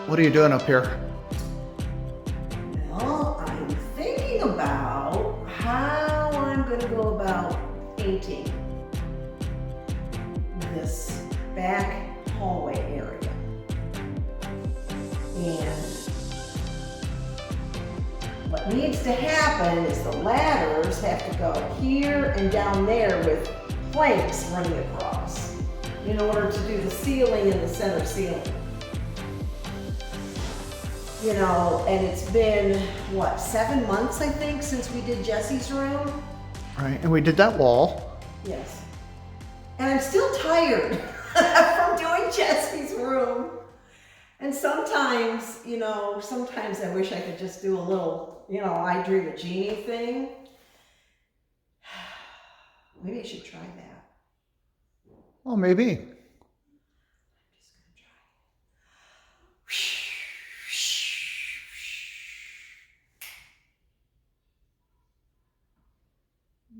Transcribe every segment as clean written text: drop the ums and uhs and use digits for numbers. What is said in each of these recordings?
What are you doing up here? Well, I'm thinking about how I'm going to go about painting this back hallway area. And what needs to happen is the ladders have to go here and down there with planks running across in order to do the ceiling and the center ceiling. You know, and it's been, what, 7 months, I think, since we did Jesse's room? Right, and we did that wall. Yes. And I'm still tired from doing Jesse's room. And sometimes, you know, sometimes I wish I could just do a little, you know, I Dream of Jeannie thing. Maybe I should try that. Well, maybe. I'm just gonna try.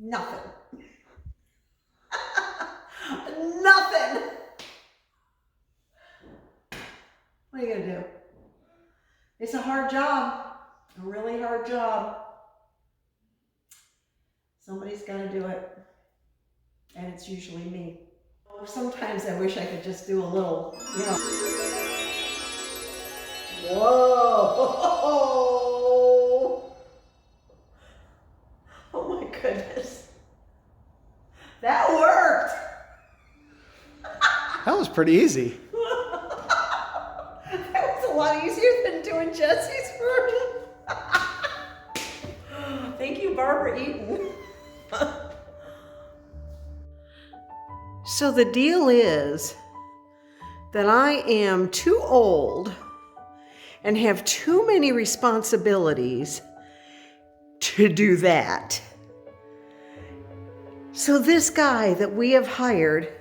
Nothing. Nothing. What are you gonna do? It's a hard job, a really hard job. Somebody's gotta do it, and it's usually me. Sometimes I wish I could just do a little, you know. Whoa! Oh my goodness. That worked! That was pretty easy. That was a lot easier than doing Jesse's version. Thank you, Barbara Eaton. So the deal is that I am too old and have too many responsibilities to do that. So this guy that we have hired,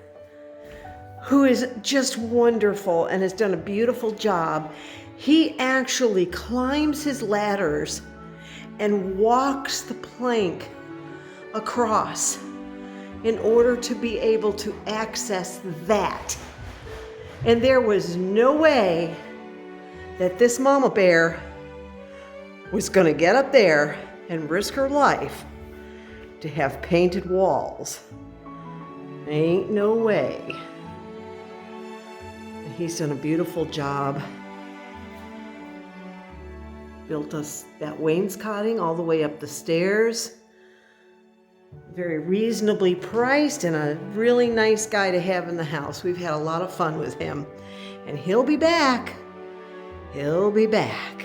who is just wonderful and has done a beautiful job, he actually climbs his ladders and walks the plank across in order to be able to access that. And there was no way that this mama bear was gonna get up there and risk her life to have painted walls. Ain't no way. He's done a beautiful job. Built us that wainscoting all the way up the stairs. Very reasonably priced and a really nice guy to have in the house. We've had a lot of fun with him. And he'll be back. He'll be back.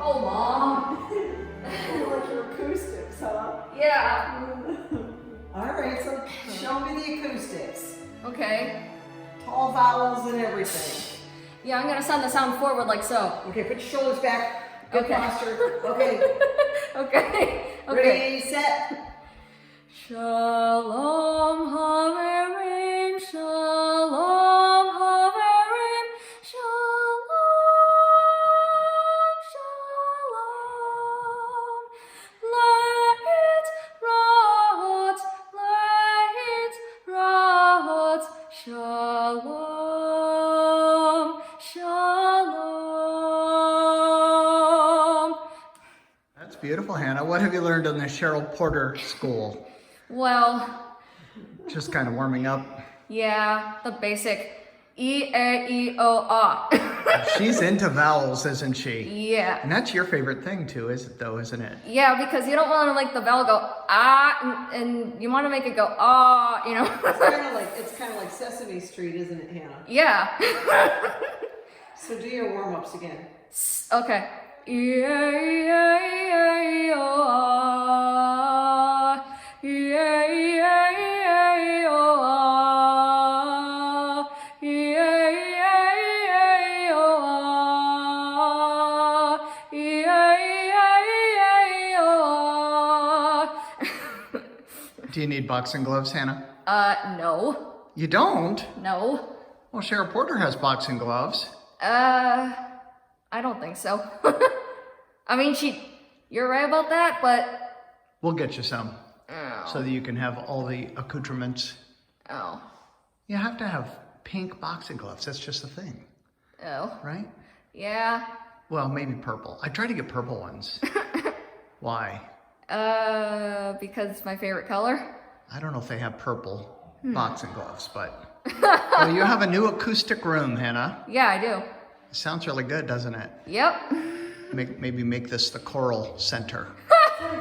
Oh, Mom. You like your acoustics, huh? Yeah. All right, so show me the acoustics. Okay. Tall vowels and everything. Yeah, I'm gonna sound the sound forward like so. Okay, put your shoulders back. Good Okay. posture. Okay. Okay. Ready, set. Shalom Haverim, Shalom Haverim, Shalom, Shalom. Let it rot, Shalom, Shalom. That's beautiful, Hannah. What have you learned in the Cheryl Porter School? Well, Just kind of warming up. yeah, the basic E-A-E-O-A. She's into vowels, isn't she? Yeah. And that's your favorite thing too, isn't it? Yeah, because you don't want to make the vowel go ah, and you want to make it go ah, you know. It's kind of like Sesame Street, isn't it, Hannah? Yeah. So do your warm-ups again. Okay. E-A-E-A-O-A. E-A-E-A-O-A. E-A-E-A-O-A. E-A-E-A-O-A. Do you need boxing gloves, Hannah? No. You don't? No. Well, Cheryl Porter has boxing gloves. I don't think so. I mean, you're right about that, but... We'll get you some Oh. so that you can have all the accoutrements. Oh. You have to have pink boxing gloves. That's just a thing, Oh. right? Yeah. Well, maybe purple. I try to get purple ones. Why? Because it's my favorite color. I don't know if they have purple boxing gloves, but... Well, you have a new acoustic room, Hannah. Yeah, I do. It sounds really good, doesn't it? Yep. Maybe make this the choral center.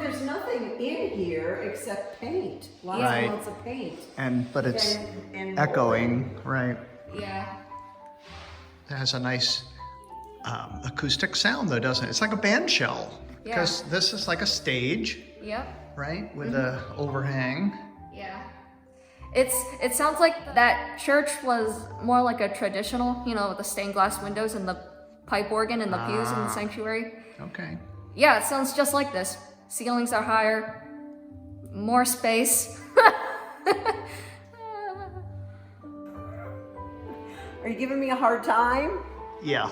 There's nothing in here except paint. Lots Right. and lots of paint. But it's And echoing, right? Yeah. It has a nice acoustic sound though, doesn't it? It's like a band shell. Yeah. Because this is like a stage, Yep. right? With a overhang. Yeah. It sounds like that church was more like a traditional, you know, with the stained glass windows and the pipe organ and the pews in the sanctuary. Okay. Yeah, it sounds just like this. Ceilings are higher, more space. Are you giving me a hard time? Yeah.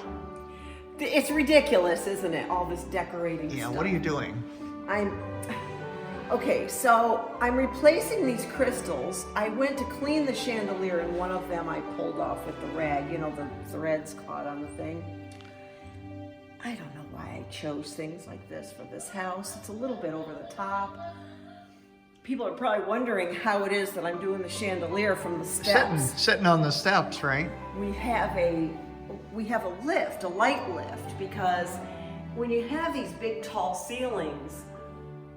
It's ridiculous, isn't it? All this decorating Yeah, stuff. what are you doing? Okay, so I'm replacing these crystals. I went to clean the chandelier and one of them I pulled off with the rag. You know, the threads caught on the thing. I don't know why I chose things like this for this house. It's a little bit over the top. People are probably wondering how it is that I'm doing the chandelier from the steps. Sitting on the steps, right? We have a lift, a light lift, because when you have these big tall ceilings,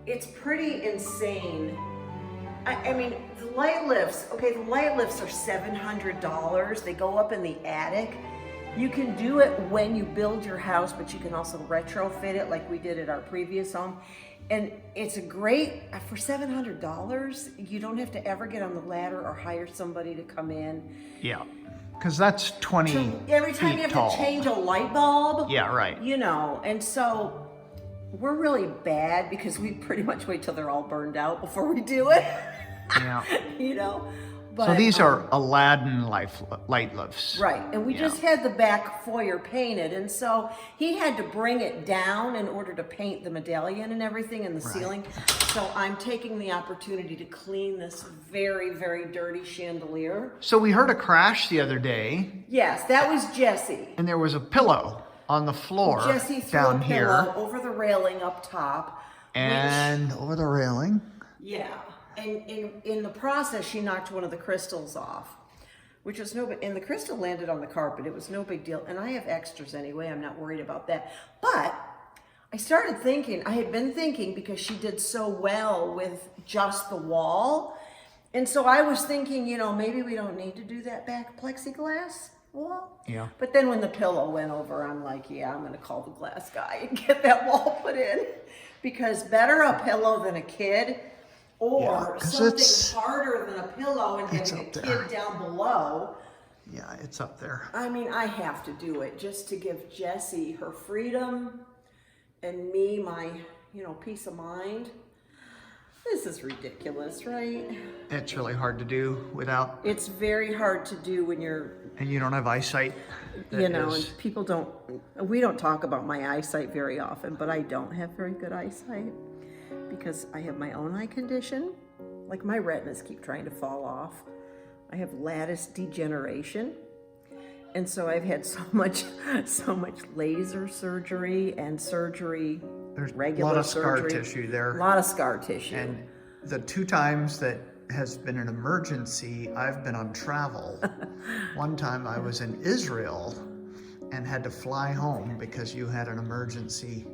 it's pretty insane. I mean, the light lifts are $700. They go up in the attic. You can do it when you build your house, but you can also retrofit it like we did at our previous home. And it's a great, for $700, you don't have to ever get on the ladder or hire somebody to come in. Yeah. Because that's 20 Every time feet you have tall. to change a light bulb. Yeah, right. You know, and so we're really bad because we pretty much wait till they're all burned out before we do it. Yeah. You know? But, So these are Aladdin light lifts. right, and we just had the back foyer painted, and so he had to bring it down in order to paint the medallion and everything in the ceiling. So I'm taking the opportunity to clean this very, very dirty chandelier. So we heard a crash the other day, Yes, that was Jesse. and there was a pillow on the floor Jesse threw down a pillow here, over the railing up top. and over the railing. Yeah, and in the process, she knocked one of the crystals off, which was no big, and the crystal landed on the carpet. It was no big deal, and I have extras anyway. I'm not worried about that. But I started thinking, I had been thinking because she did so well with just the wall, and so I was thinking, you know, maybe we don't need to do that back plexiglass wall. Yeah. But then when the pillow went over, I'm like, yeah, I'm gonna call the glass guy and get that wall put in, because better a pillow than a kid. Or 'cause something it's- harder than a pillow and it's having a up kid there. down below. Yeah, it's up there. I mean, I have to do it just to give Jessie her freedom and me my, you know, peace of mind. This is ridiculous, right? It's really hard to do without, It's very hard to do when you're, and you don't have eyesight. you know, is- and people don't, we don't talk about my eyesight very often, but I don't have very good eyesight because I have my own eye condition. Like my retinas keep trying to fall off. I have lattice degeneration. And so I've had so much laser surgery and surgery, There's a regular lot of scar surgery. tissue there. A lot of scar tissue. And the 2 times that has been an emergency, I've been on travel. One time I was in Israel and had to fly home because you had an emergency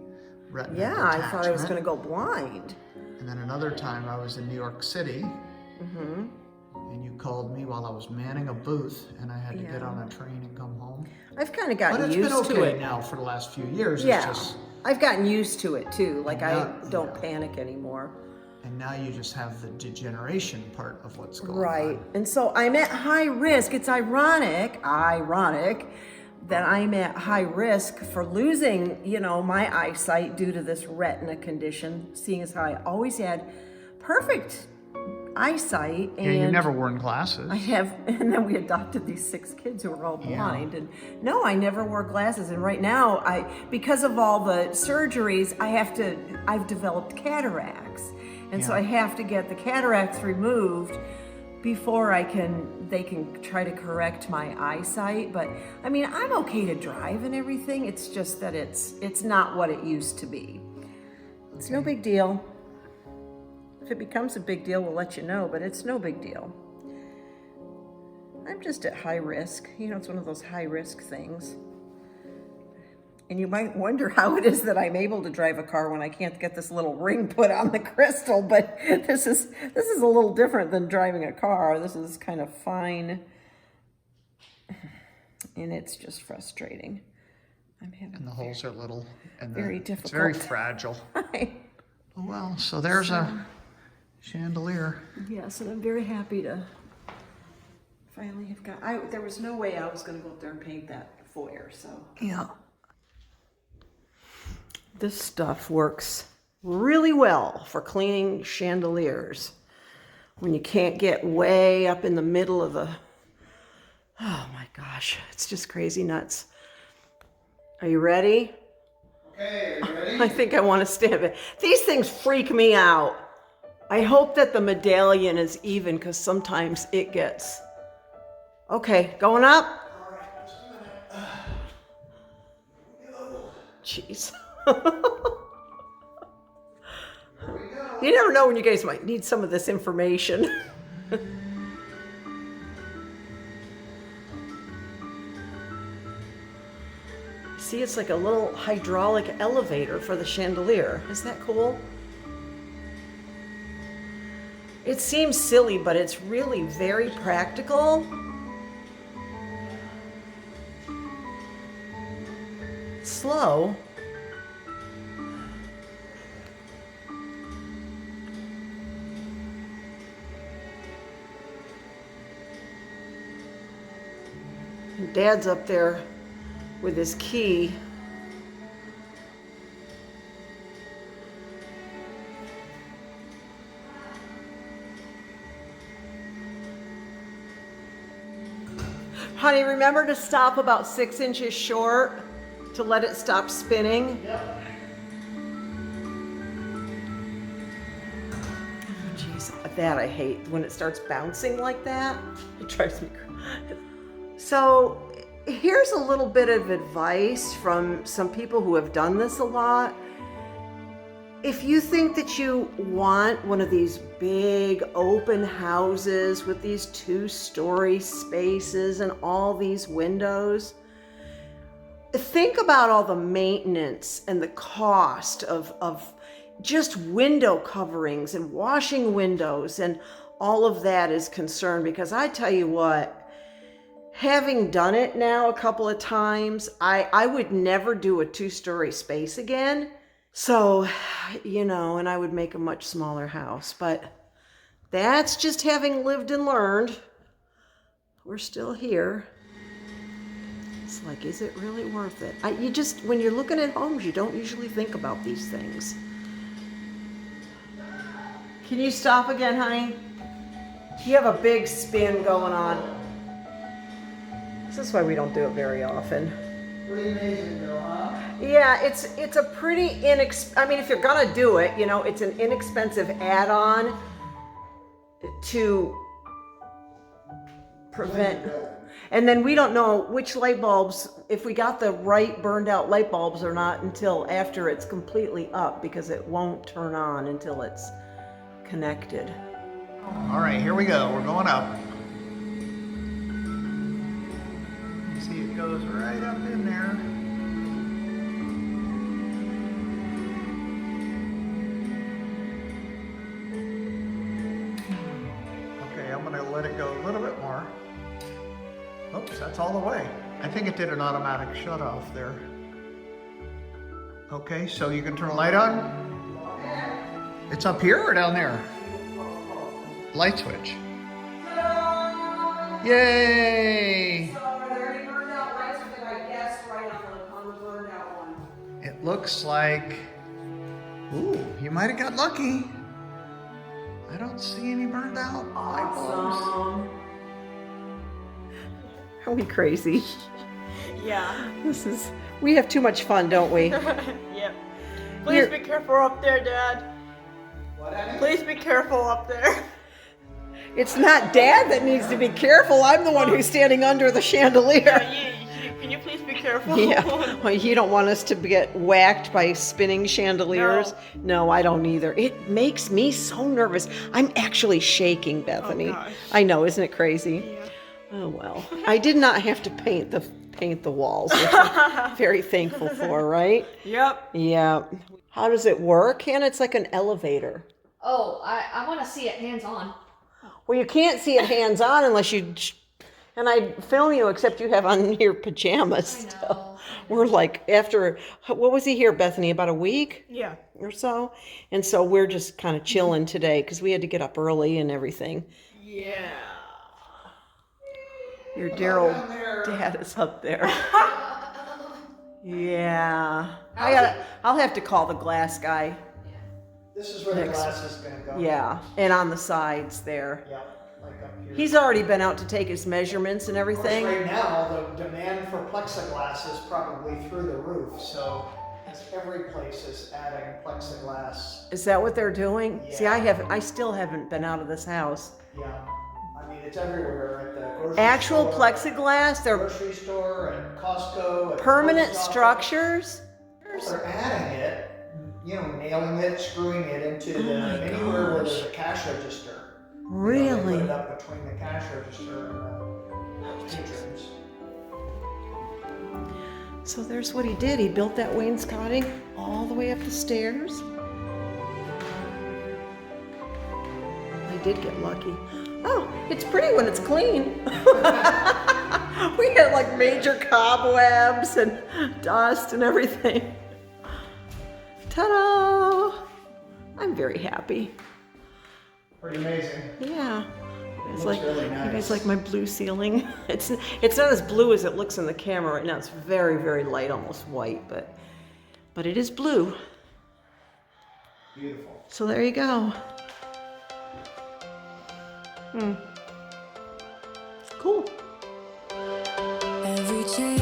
retina yeah, I thought I was detachment. going to go blind. And then another time I was in New York City, and you called me while I was manning a booth, and I had to get on a train and come home. I've kind of But gotten it's used been to okay it. now for the last few years. Yeah, It's just, I've gotten used to it too. Like I Yeah, don't yeah. panic anymore. and now you just have the degeneration part of what's going Right. on. And so I'm at high risk. It's ironic that I'm at high risk for losing, you know, my eyesight due to this retina condition, seeing as how I always had perfect eyesight. And Yeah, you've never worn glasses. I have, and then we adopted these 6 kids who were all blind, and no, I never wore glasses. And right now, because of all the surgeries, I've developed cataracts, and so Yeah. I have to get the cataracts removed before they can try to correct my eyesight. But I mean, I'm okay to drive and everything. It's just that it's not what it used to be. It's no big deal. If it becomes a big deal, we'll let you know, but it's no big deal. I'm just at high risk. You know, it's one of those high risk things. And you might wonder how it is that I'm able to drive a car when I can't get this little ring put on the crystal, but this is a little different than driving a car. This is kind of fine. And it's just frustrating. And the holes are little and very difficult. It's very fragile. Well, so there's a chandelier. Yes, and I'm very happy to finally have got. There was no way I was going to go up there and paint that foyer. So yeah, this stuff works really well for cleaning chandeliers when you can't get way up in the middle of the. Oh my gosh, it's just crazy nuts. Are you ready? Okay, are you ready? I think I want to stand it. These things freak me out. I hope that the medallion is even because sometimes it gets. Okay, going up? All right, just a minute. Jeez. Here we go. You never know when you guys might need some of this information. See, it's like a little hydraulic elevator for the chandelier. Isn't that cool? It seems silly, but it's really very practical. Slow. And Dad's up there with his key. Honey, remember to stop about 6 inches short to let it stop spinning? Yep. Oh, jeez, that I hate when it starts bouncing like that. It drives me crazy. So here's a little bit of advice from some people who have done this a lot. If you think that you want one of these big open houses with these 2-story spaces and all these windows, think about all the maintenance and the cost of just window coverings and washing windows, and all of that is concerned, because I tell you what, having done it now a couple of times, I would never do a 2-story space again. So, you know, and I would make a much smaller house, but that's just having lived and learned. We're still here. It's like, is it really worth it? You just, when you're looking at homes, you don't usually think about these things. Can you stop again, honey? You have a big spin going on. This is why we don't do it very often. Pretty amazing though, huh? Yeah, it's a pretty I mean, if you're gonna do it, you know, it's an inexpensive add-on to prevent. And then we don't know which light bulbs, if we got the right burned out light bulbs or not, until after it's completely up, because it won't turn on until it's connected. All right, here we go. We're going up. You see it goes right up in there. Okay, I'm gonna let it go a little bit more. Oops, that's all the way. I think it did an automatic shut off there. Okay, so you can turn the light on. It's up here or down there? Light switch. Yay! So are there any burned out lights, or did I guess right on the burned out one? It looks like, ooh, you might have got lucky. I don't see any burned out light bulbs. Awesome. Are we crazy? Yeah. We have too much fun, don't we? Yep. Please be careful up there, Dad. What, Annie? Please be careful up there. It's not Dad that needs to be careful. I'm the one who's standing under the chandelier. Can you please be careful? Yeah. Well, you don't want us to get whacked by spinning chandeliers? No, I don't either. It makes me so nervous. I'm actually shaking, Bethany. Oh, gosh. I know, isn't it crazy? Yeah. Oh well. I did not have to paint the walls, which I'm very thankful for, right? Yep. Yeah. How does it work, Hannah? It's like an elevator. Oh, I want to see it hands on. Well, you can't see it hands on unless you. And I film you, except you have on your pajamas still. We're like, after, what was he here, Bethany, about a week? Yeah. Or so? And so we're just kind of chilling today because we had to get up early and everything. Yeah. Your dear old dad is up there. Yeah. I'll have to call the glass guy. This is where the glass is going to go. Yeah. And on the sides there. Yeah, like up here. He's already been out to take his measurements and Of course, everything. right now, the demand for plexiglass is probably through the roof, so every place is adding plexiglass. Is that what they're doing? Yeah. See, I still haven't been out of this house. Yeah, I mean, it's everywhere at the grocery Actual store, plexiglass, they're grocery store and Costco. And permanent post office. structures. They're adding it, you know, nailing it, screwing it into anywhere where there's a cash register. You know, they Really? put it up between the cash register and the patrons. So there's what he did. He built that wainscoting all the way up the stairs. I did get lucky. Oh, it's pretty when it's clean. We had like major cobwebs and dust and everything. Ta-da! I'm very happy. Pretty amazing. Yeah. It's Looks like, really nice. you guys like my blue ceiling? It's not as blue as it looks in the camera right now. It's very, very light, almost white, but it is blue. Beautiful. So there you go. Cool. Every change